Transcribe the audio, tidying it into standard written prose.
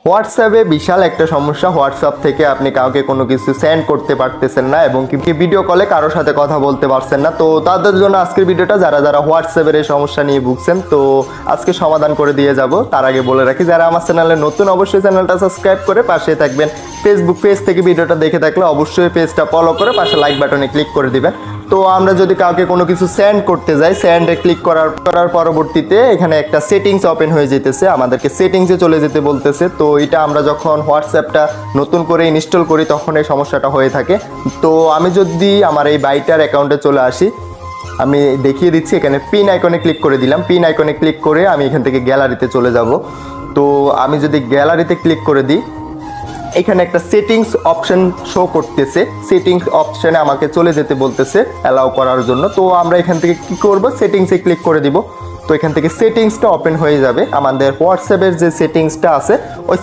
হোয়াটসঅ্যাপে বিশাল একটা সমস্যা। হোয়াটসঅ্যাপ থেকে আপনি কাউকে কোনো কিছু সেন্ড করতে পারতেছেন না এবং কি ভিডিও কলে কারোর সাথে কথা বলতে পারছেন না। তো তাদের জন্য আজকের ভিডিওটা, যারা যারা হোয়াটসঅ্যাপের এই সমস্যা নিয়ে ভুগছেন, তো আজকে সমাধান করে দিয়ে যাব। তার আগে বলে রাখি, যারা আমার চ্যানেলে নতুন অবশ্যই চ্যানেলটা সাবস্ক্রাইব করে পাশে থাকবেন। ফেসবুক পেজ থেকে ভিডিওটা দেখে থাকলে অবশ্যই পেজটা ফলো করে পাশে লাইক বাটনে ক্লিক করে দিবেন। তো আমরা যদি কাউকে কোনো কিছু সেন্ড করতে যাই, সেন্ডে ক্লিক করার পরবর্তীতে এখানে একটা সেটিংস ওপেন হয়ে যেতেছে, আমাদেরকে সেটিংসে চলে যেতে বলতেছে। তো এটা আমরা যখন হোয়াটসঅ্যাপটা নতুন করে ইনস্টল করি তখন এই সমস্যাটা হয়ে থাকে। তো আমি যদি আমার এই বাইটার অ্যাকাউন্টে চলে আসি, আমি দেখিয়ে দিচ্ছি, এখানে পিন আইকনে ক্লিক করে দিলাম। পিন আইকনে ক্লিক করে আমি এখান থেকে গ্যালারিতে চলে যাব। তো আমি যদি গ্যালারিতে ক্লিক করে দিই, এখানে একটা সেটিংস অপশন শো করতেছে। সেটিংস অপশনে আমাকে চলে যেতে বলতেছে অ্যালাউ করার জন্য। তো আমরা এখান থেকে কি করব, সেটিংসে ক্লিক করে দিব। তো এখান থেকে সেটিংসটা ওপেন হয়ে যাবে। আমাদের হোয়াটসঅ্যাপের যে সেটিংসটা আছে ওই